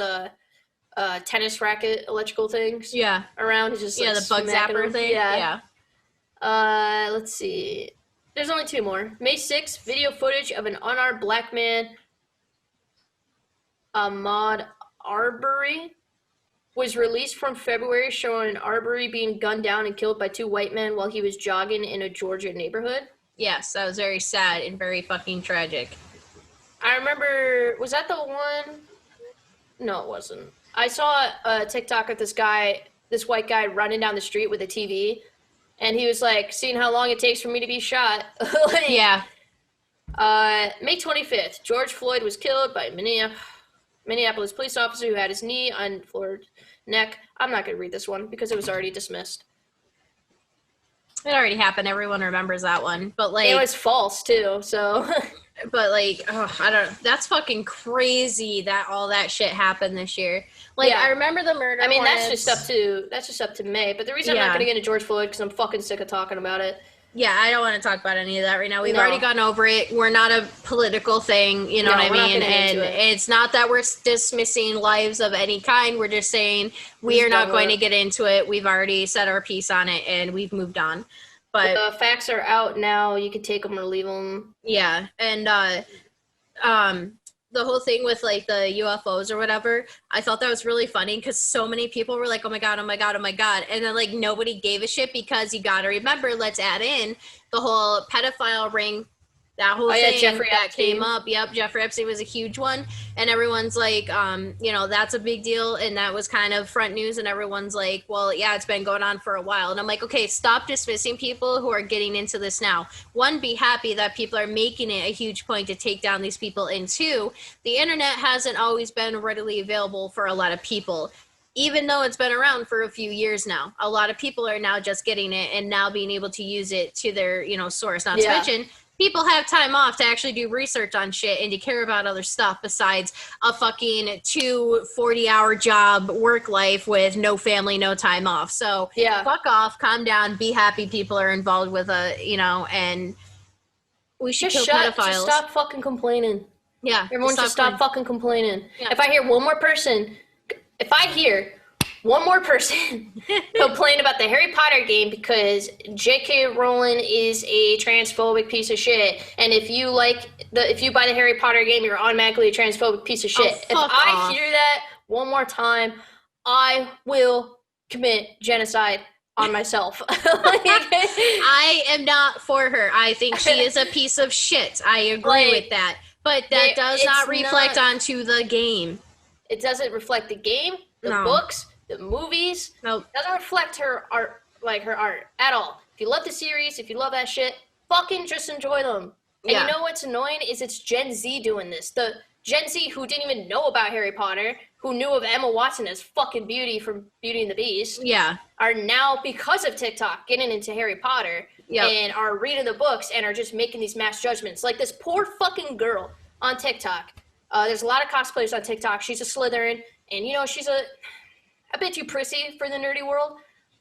tennis racket electrical things Yeah. around. It's just Yeah, like the bug smacking zapper them. thing. Yeah. Yeah. Let's see. There's only two more. May 6th, video footage of an unarmed black man, Ahmaud Arbery, was released from February, showing Arbery being gunned down and killed by two white men while he was jogging in a Georgia neighborhood. Yes, that was very sad and very fucking tragic. I remember, was that the one? No, it wasn't. I saw a TikTok of this white guy running down the street with a TV, and he was like, seeing how long it takes for me to be shot. Like, Yeah. May 25th, George Floyd was killed by a Minneapolis police officer who had his knee on Floyd's neck. I'm not going to read this one because it was already dismissed. It already happened. Everyone remembers that one. But like It was false, too, so... But like, I don't. That's fucking crazy that all that shit happened this year. Like, Yeah. I remember the murder. I mean, hornets. that's just up to May. But the reason I'm Yeah. not going to get into George Floyd because I'm fucking sick of talking about it. Yeah, I don't want to talk about any of that right now. We've No. already gone over it. We're not a political thing, you know No, what I we're not mean? gonna get And into it. it's not that we're dismissing lives of any kind. We're just saying we Just are not don't going wanna- to get into it. We've already said our piece on it, and we've moved on. But The facts are out now. You can take them or leave them. yeah, and the whole thing with like the UFOs or whatever, I thought that was really funny because so many people were like, oh my God, oh my God, oh my God. And then like nobody gave a shit because you got to remember, let's add in the whole pedophile ring, that whole thing Jeffrey that Epstein came up. Yep, Jeffrey Epstein was a huge one. And everyone's like, you know, that's a big deal. And that was kind of front news. And everyone's like, well, yeah, it's been going on for a while. And I'm like, okay, stop dismissing people who are getting into this now. One, be happy that people are making it a huge point to take down these people. And two, the internet hasn't always been readily available for a lot of people. Even though it's been around for a few years now, a lot of people are now just getting it and now being able to use it to their, you know, source. Not to mention, people have time off to actually do research on shit and to care about other stuff besides a fucking 2 40-hour job work life with no family, no time off. So fuck off, calm down, be happy people are involved with you know, and we should kill pedophiles. Just stop fucking complaining. Yeah. Everyone just stop fucking complaining. Yeah. If I hear one more person complain about the Harry Potter game because J.K. Rowling is a transphobic piece of shit, and if you buy the Harry Potter game, you're automatically a transphobic piece of shit. If I hear that one more time, I will commit genocide on myself. I am not for her. I think she is a piece of shit. I agree with that. But that does not reflect onto the game. It doesn't reflect the game, the books, the movies. Nope. It doesn't reflect her art, at all. If you love the series, if you love that shit, fucking just enjoy them. And you know what's annoying is it's Gen Z doing this. The Gen Z who didn't even know about Harry Potter, who knew of Emma Watson as fucking Beauty from Beauty and the Beast, are now, because of TikTok, getting into Harry Potter and are reading the books and are just making these mass judgments. Like this poor fucking girl on TikTok. There's a lot of cosplayers on TikTok. She's a Slytherin, and, you know, she's a bit too prissy for the nerdy world,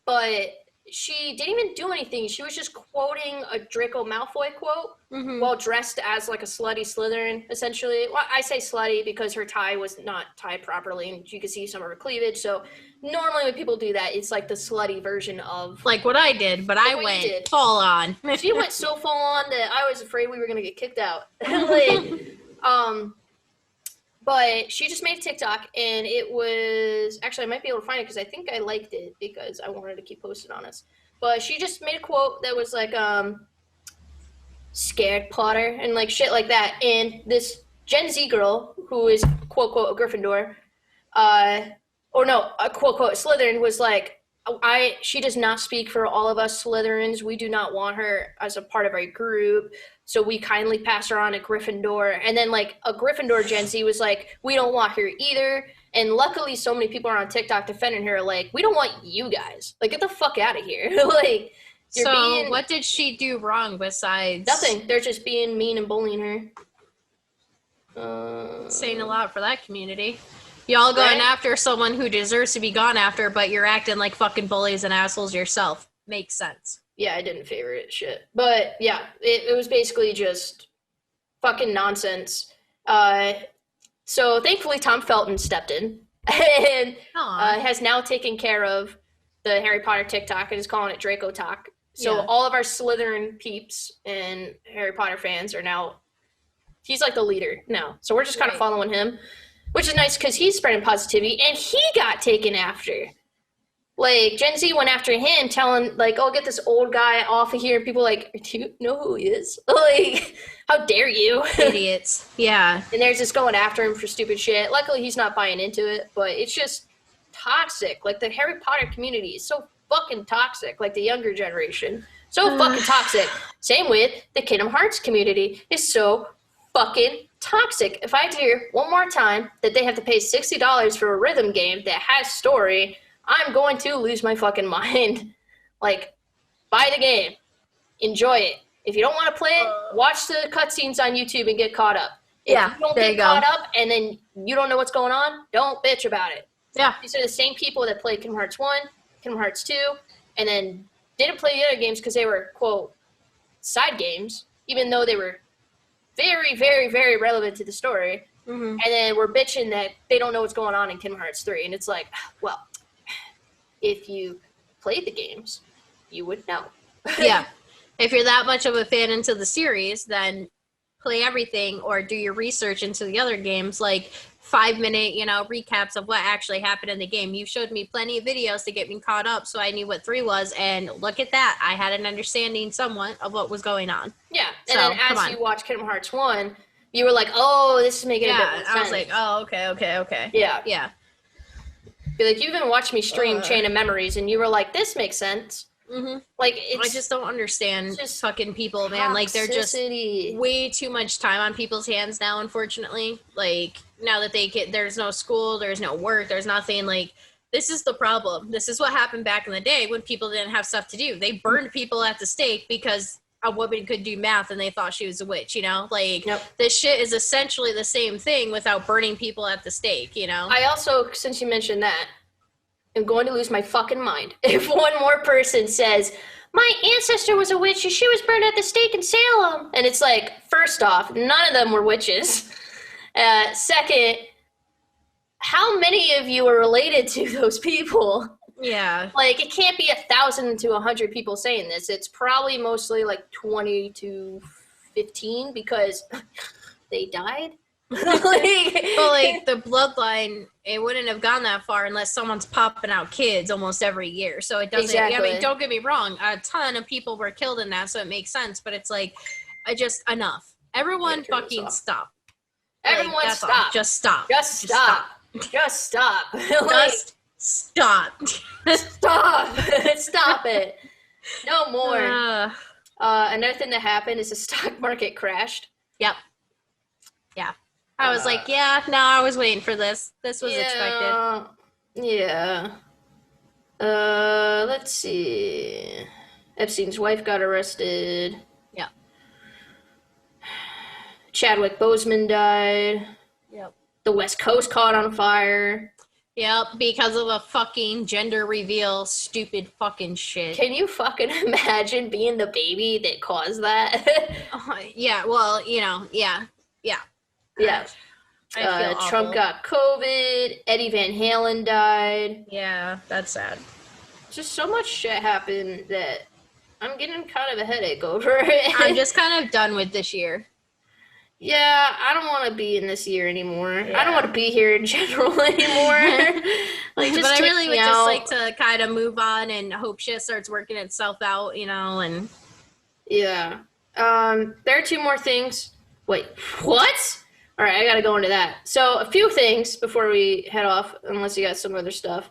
but she didn't even do anything. She was just quoting a Draco Malfoy quote while dressed as, like, a slutty Slytherin, essentially. Well, I say slutty because her tie was not tied properly, and you could see some of her cleavage, so normally when people do that, it's, like, the slutty version of... Like what I did, but I went full on. She went so full on that I was afraid we were going to get kicked out. Like, but she just made a TikTok, and it was... Actually, I might be able to find it, because I think I liked it, because I wanted to keep posting on us. But she just made a quote that was like, scared Potter, and like shit like that. And this Gen Z girl, who is quote-quote a Gryffindor, or no, a quote-quote Slytherin, was like, she does not speak for all of us Slytherins. We do not want her as a part of our group. So we kindly pass her on to Gryffindor. And then, like, a Gryffindor Gen Z was like, we don't want her either. And luckily, so many people are on TikTok defending her, like, we don't want you guys. Like, get the fuck out of here. Like, what did she do wrong besides... Nothing. They're just being mean and bullying her. Saying a lot for that community. Y'all going after someone who deserves to be gone after, but you're acting like fucking bullies and assholes yourself. Makes sense. Yeah, I didn't favor it, shit. But, yeah, it was basically just fucking nonsense. So, thankfully, Tom Felton stepped in and has now taken care of the Harry Potter TikTok and is calling it Draco Talk. So, all of our Slytherin peeps and Harry Potter fans are now... He's like the leader now. So, we're just kind of following him, which is nice because he's spreading positivity, and he got taken after. Like, Gen Z went after him, telling, like, oh, get this old guy off of here. And people like, do you know who he is? Like, how dare you? Idiots. Yeah. And they're just going after him for stupid shit. Luckily, he's not buying into it, but it's just toxic. Like, the Harry Potter community is so fucking toxic. Like, the younger generation. So fucking toxic. Same with the Kingdom Hearts community. Is so fucking toxic. If I hear one more time that they have to pay $60 for a rhythm game that has story... I'm going to lose my fucking mind. Like, buy the game. Enjoy it. If you don't want to play it, watch the cutscenes on YouTube and get caught up. If you don't get caught up and then you don't know what's going on, don't bitch about it. Yeah. These are the same people that played Kingdom Hearts 1, Kingdom Hearts 2, and then didn't play the other games because they were, quote, side games, even though they were very, very, very relevant to the story. And then we're bitching that they don't know what's going on in Kingdom Hearts 3. And it's like, well... If you played the games, you would know. Yeah. If you're that much of a fan into the series, then play everything or do your research into the other games, like 5-minute, recaps of what actually happened in the game. You showed me plenty of videos to get me caught up so I knew what 3 was, and look at that. I had an understanding somewhat of what was going on. Yeah, and So, then as you watch Kingdom Hearts 1, you were like, oh, this is making a bit more sense. I was like, oh, okay. Yeah. Yeah. Be like, you even watched me stream Chain of Memories, and you were like, this makes sense. Mm-hmm. Like, I just don't understand just fucking people, man. Like, they're just way too much time on people's hands now, unfortunately. Like, now that there's no school, there's no work, there's nothing. Like, this is the problem. This is what happened back in the day when people didn't have stuff to do. They burned people at the stake because a woman could do math and they thought she was a witch, Like, This shit is essentially the same thing without burning people at the stake, I also, since you mentioned that, I'm going to lose my fucking mind if one more person says, my ancestor was a witch and she was burned at the stake in Salem. And it's like, first off, none of them were witches. Second, how many of you are related to those people? Yeah. Like, it can't be 1,000 to 100 people saying this. It's probably mostly like 20 to 15 because they died. The bloodline, it wouldn't have gone that far unless someone's popping out kids almost every year. So it doesn't. Exactly. I mean, don't get me wrong. A ton of people were killed in that, so it makes sense. But it's like, enough. Everyone fucking stop. Everyone stop. Just stop. Just stop. Just stop. Just stop. Stop. Stop it. No more. Another thing that happened is the stock market crashed. Yep. Yeah. I was like, I was waiting for this. This was expected. Yeah. Let's see. Epstein's wife got arrested. Yeah. Chadwick Boseman died. Yep. The West Coast caught on fire. Yep, because of a fucking gender reveal, stupid fucking shit. Can you fucking imagine being the baby that caused that? Yeah, well, yeah. Yeah. Trump got COVID. Eddie Van Halen died. Yeah, that's sad. Just so much shit happened that I'm getting kind of a headache over it. I'm just kind of done with this year. Yeah, I don't want to be in this year anymore. Yeah. I don't want to be here in general anymore. But I really would just like to kind of move on and hope shit starts working itself out, and... Yeah. There are 2 more things. Wait, what? All right, I got to go into that. So a few things before we head off, unless you got some other stuff,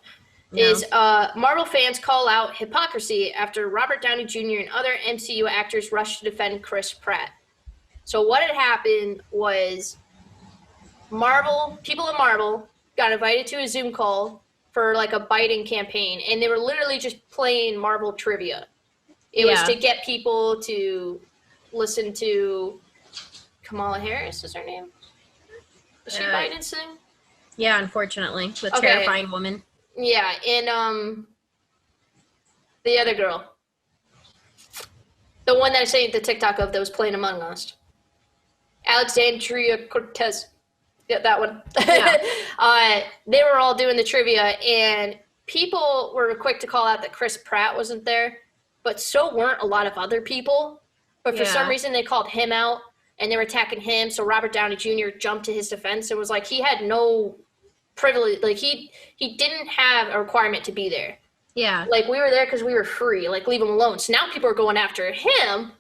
is Marvel fans call out hypocrisy after Robert Downey Jr. and other MCU actors rushed to defend Chris Pratt. So what had happened was people at Marvel got invited to a Zoom call for like a Biden campaign, and they were literally just playing Marvel trivia. It was to get people to listen to Kamala Harris, is her name? Is she Biden's thing? Yeah, unfortunately. The terrifying woman. Yeah, and the other girl. The one that I sent the TikTok of that was playing Among Us. Alexandria Cortez. Yeah, that one. Yeah. They were all doing the trivia, and people were quick to call out that Chris Pratt wasn't there, but so weren't a lot of other people. But for some reason, they called him out, and they were attacking him, so Robert Downey Jr. jumped to his defense and was like, he had no privilege. Like, he didn't have a requirement to be there. Yeah. Like, we were there because we were free. Like, leave him alone. So now people are going after him.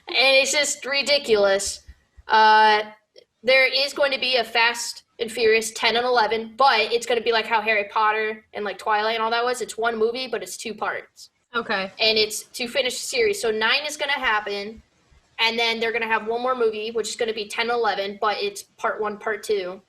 And it's just ridiculous. There is going to be a Fast and Furious 10 and 11, but it's going to be like how Harry Potter and like Twilight and all that was. It's one movie, but it's 2 parts. Okay. And it's to finish the series. So 9 is going to happen, and then they're going to have one more movie, which is going to be 10 and 11, but it's part 1, part 2,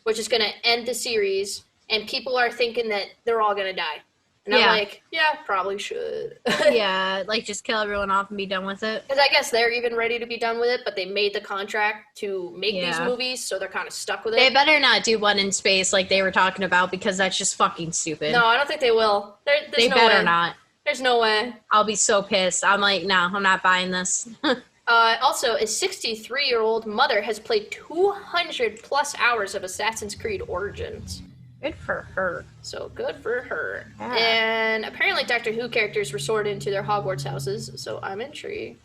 which is going to end the series. And people are thinking that they're all going to die. And I'm like, yeah, probably should. Yeah, like just kill everyone off and be done with it. Because I guess they're even ready to be done with it, but they made the contract to make these movies, so they're kind of stuck with it. They better not do one in space like they were talking about, because that's just fucking stupid. No, I don't think they will. They better not. There's no way. I'll be so pissed. I'm like, no, I'm not buying this. Also, a 63-year-old mother has played 200 plus hours of Assassin's Creed Origins. Good for her. So good for her. Yeah. And apparently Doctor Who characters were sorted into their Hogwarts houses, so I'm intrigued.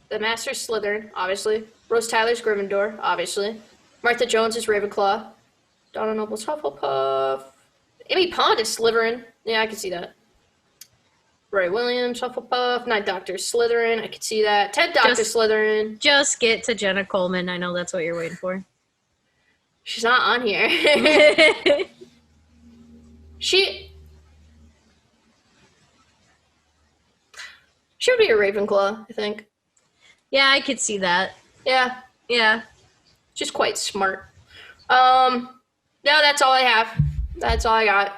the Master's Slytherin, obviously. Rose Tyler's Gryffindor, obviously. Martha Jones is Ravenclaw. Donna Noble's Hufflepuff. Amy Pond is Slytherin. Yeah, I can see that. Roy Williams, Hufflepuff. Ninth Doctor Slytherin. I can see that. 10th Doctor Slytherin. Just get to Jenna Coleman. I know that's what you're waiting for. She's not on here. She would be a Ravenclaw, I think. Yeah, I could see that. Yeah. Yeah. She's quite smart. No, that's all I have. That's all I got.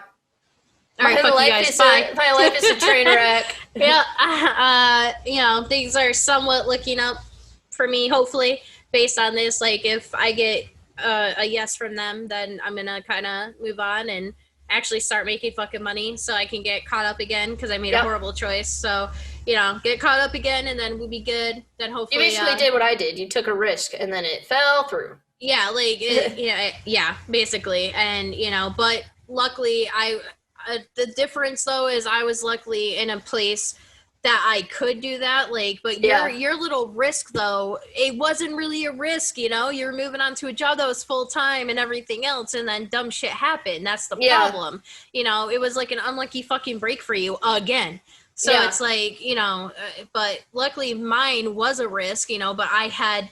All right, fuck you guys. Bye. My life is a train wreck. Yeah, you know, things are somewhat looking up for me, hopefully, based on this. Like, if I get a yes from them, then I'm going to kind of move on and actually start making fucking money so I can get caught up again because I made a horrible choice. So, you know, get caught up again and then we'll be good. Then hopefully... You basically did what I did. You took a risk and then it fell through. Yeah, like, yeah, basically. And, you know, but luckily the difference though is I was luckily in a place that I could do that. Like, but your little risk though, it wasn't really a risk, you know, you're moving on to a job that was full time and everything else. And then dumb shit happened. That's the problem. You know, it was like an unlucky fucking break for you again. So it's like, you know, but luckily mine was a risk, you know, but I had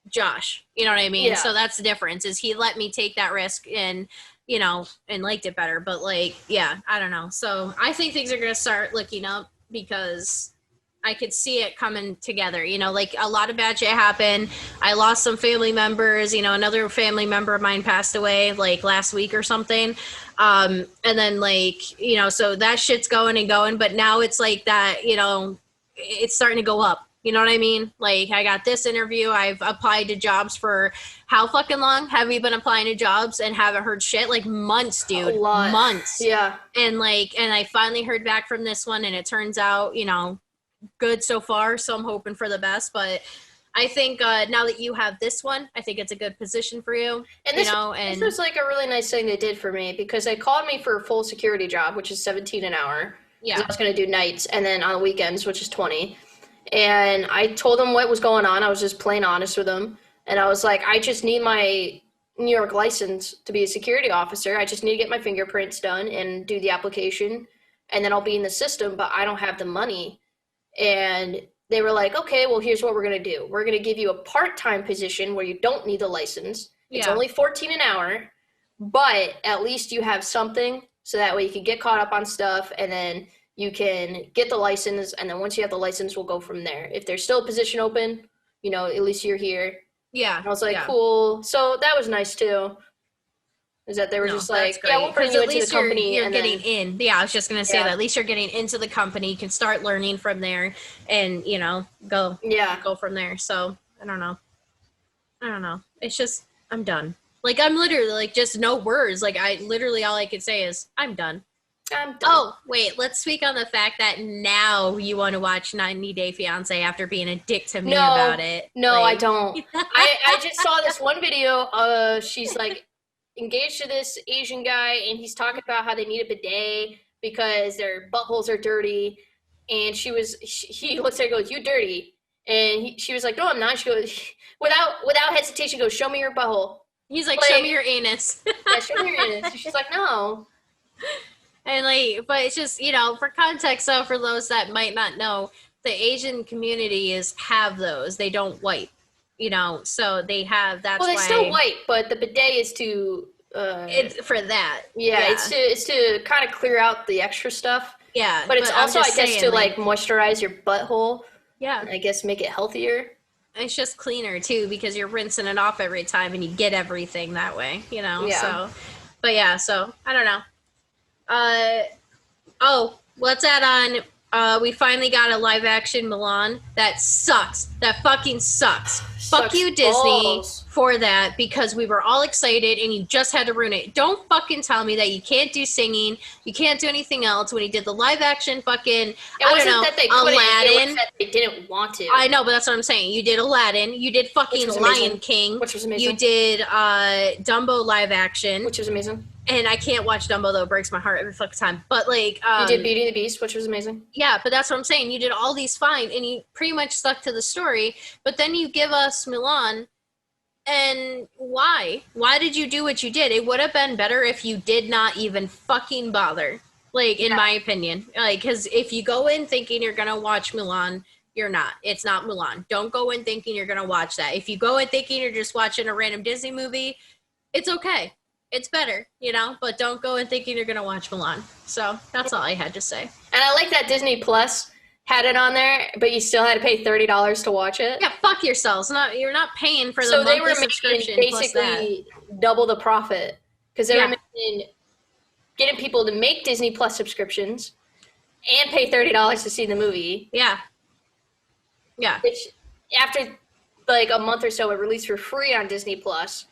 Josh, you know what I mean? Yeah. So that's the difference is he let me take that risk and, you know, and liked it better. But like, yeah, I don't know. So I think things are going to start looking up because I could see it coming together, you know, like a lot of bad shit happened. I lost some family members, you know, another family member of mine passed away like last week or something. And then like, you know, so that shit's going and going, but now it's like that, you know, it's starting to go up. You know what I mean? Like, I got this interview. I've applied to jobs for how fucking long have we been applying to jobs and haven't heard shit? Like months, dude. A lot. Months. Yeah. And like, and I finally heard back from this one and it turns out, you know, good so far. So I'm hoping for the best. But I think now that you have this one, I think it's a good position for you. And this, this was like a really nice thing they did for me because they called me for a full security job, which is $17 an hour. Yeah. I was going to do nights and then on the weekends, which is $20. And I told them what was going on. I was just plain honest with them. And I was like, I just need my New York license to be a security officer. I just need to get my fingerprints done and do the application. And then I'll be in the system, but I don't have the money. And they were like, okay, well, here's what we're going to do. We're going to give you a part-time position where you don't need the license. It's only $14 an hour, but at least you have something so that way you can get caught up on stuff and then you can get the license, and then once you have the license, we'll go from there. If there's still a position open, you know, at least you're here. Yeah. And I was like, cool. So that was nice, too. Is that they were just like, yeah, we'll bring you into the company. You're getting in. Yeah, I was just going to say that. At least you're getting into the company. You can start learning from there and, you know, go from there. So, I don't know. It's just, I'm done. Like, I'm literally, like, just no words. Like, all I could say is, I'm done. I'm done. Oh, wait, let's speak on the fact that now you want to watch 90 Day Fiancé after being a dick to me about it. No, like, I don't. I just saw this one video. She's like engaged to this Asian guy, and he's talking about how they need a bidet because their buttholes are dirty. And he looks at her and goes, "You dirty?" And she was like, "No, I'm not." She goes, without hesitation, goes, "Show me your butthole." He's like, "Show me your anus." Yeah, show me your anus. And she's like, "No." And like, but it's just, you know, for context, so for those that might not know, the Asian community have those. They don't wipe, you know, so they have, that's why. Well, they still wipe, but the bidet is to... it's for that. Yeah, it's to kind of clear out the extra stuff. Yeah. But it's also, I guess, to like moisturize your butthole. Yeah. And I guess make it healthier. It's just cleaner, too, because you're rinsing it off every time and you get everything that way, you know, so. But yeah, so, I don't know. Let's add on. We finally got a live action Mulan. That sucks. That fucking sucks. Fuck you, Disney, for that because we were all excited and you just had to ruin it. Don't fucking tell me that you can't do singing. You can't do anything else when he did the live action fucking, Aladdin. It was that they didn't want to. I know, but that's what I'm saying. You did Aladdin. You did fucking Lion King. Which was amazing. You did Dumbo live action. Which was amazing. And I can't watch Dumbo though; it breaks my heart every fucking time. But like, You did Beauty and the Beast, which was amazing. yeah, but that's what I'm saying. You did all these fine, and you pretty much stuck to the story. But then you give us Mulan, and why? Why did you do what you did? It would have been better if you did not even fucking bother. Like, in my opinion, like, because if you go in thinking you're gonna watch Mulan, you're not. It's not Mulan. Don't go in thinking you're gonna watch that. If you go in thinking you're just watching a random Disney movie, it's okay. It's better, you know, but don't go in thinking you're gonna watch Mulan. So that's all I had to say. And I like that Disney Plus had it on there, but you still had to pay $30 to watch it. Yeah, fuck yourselves. You're not paying for the So they monthly were subscription. making Plus that. basically double the profit because they Yeah. were making, getting people to make Disney Plus subscriptions and pay $30 to see the movie. Yeah. Yeah. Which after like a month or so, it released for free on Disney Plus.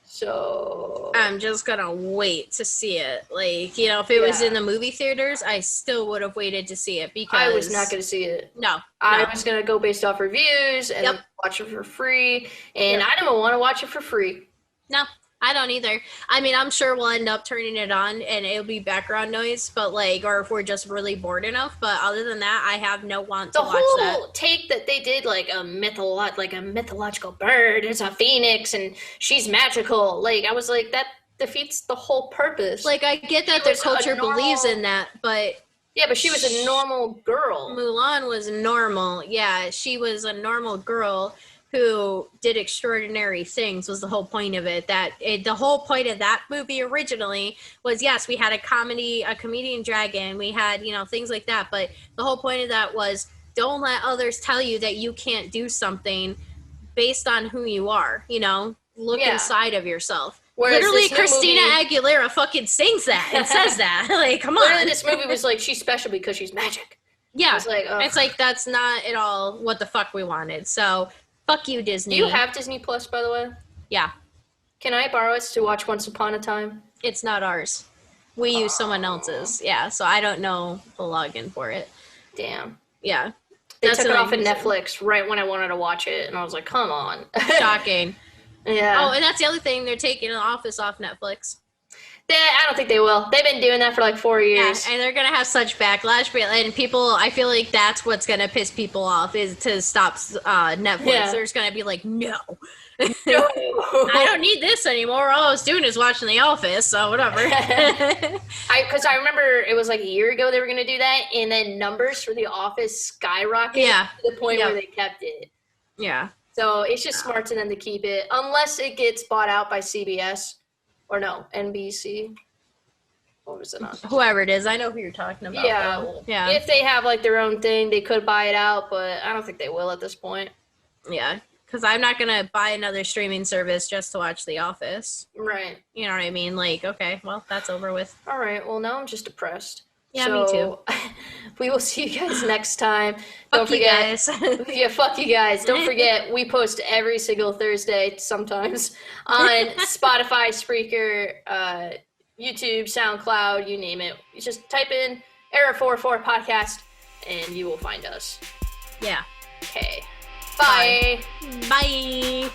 So I'm just gonna wait to see it. Like, you know, if it was in the movie theaters, I still would have waited to see it because I was not going to see it. No. I was going to go based off reviews and watch it for free, and I don't want to watch it for free. No, I don't either. I mean, I'm sure we'll end up turning it on and it'll be background noise, but like, or if we're just really bored enough. But other than that, I have no want to watch that. The whole take that they did, like a mythological bird, it's a phoenix, and she's magical. Like, I was like, that defeats the whole purpose. Like, I get that their culture believes in that, but yeah, but she was a normal girl. Mulan was normal. Yeah, she was a normal girl who did extraordinary things was the whole point of it. The whole point of that movie originally was, yes, we had a comedian dragon, we had, you know, things like that, but the whole point of that was don't let others tell you that you can't do something based on who you are, you know, look inside of yourself. Whereas literally Christina Aguilera fucking sings that and says that. Like, come on. Literally, this movie was like, she's special because she's magic. Yeah, it's like that's not at all what the fuck we wanted. So fuck you, Disney. Do you have Disney Plus, by the way? Yeah. Can I borrow it to watch Once Upon a Time? It's not ours. We use someone else's. Yeah, so I don't know the login for it. Damn. Yeah. They took it off of Netflix right when I wanted to watch it, and I was like, come on. Shocking. Yeah. Oh, and that's the other thing. They're taking The Office off Netflix. I don't think they will. They've been doing that for like 4 years. Yeah, and they're going to have such backlash. And people, I feel like that's what's going to piss people off is to stop Netflix. Yeah. They're just going to be like, no. I don't need this anymore. All I was doing is watching The Office, so whatever. Because I remember it was like a year ago they were going to do that, and then numbers for The Office skyrocketed to the point where they kept it. Yeah. So it's just smart to them to keep it, unless it gets bought out by CBS. Or no, NBC. What was it on? Whoever it is, I know who you're talking about. Yeah. Yeah. If they have like their own thing, they could buy it out, but I don't think they will at this point. Yeah. Because I'm not going to buy another streaming service just to watch The Office. Right. You know what I mean? Like, okay, well, that's over with. All right. Well, now I'm just depressed. Yeah, me too. We will see you guys next time. Don't forget. Yeah, fuck you guys. Don't forget, we post every single Thursday sometimes on Spotify, Spreaker, YouTube, SoundCloud, you name it. You just type in Error 44 Podcast and you will find us. Yeah. Okay. Bye. Bye.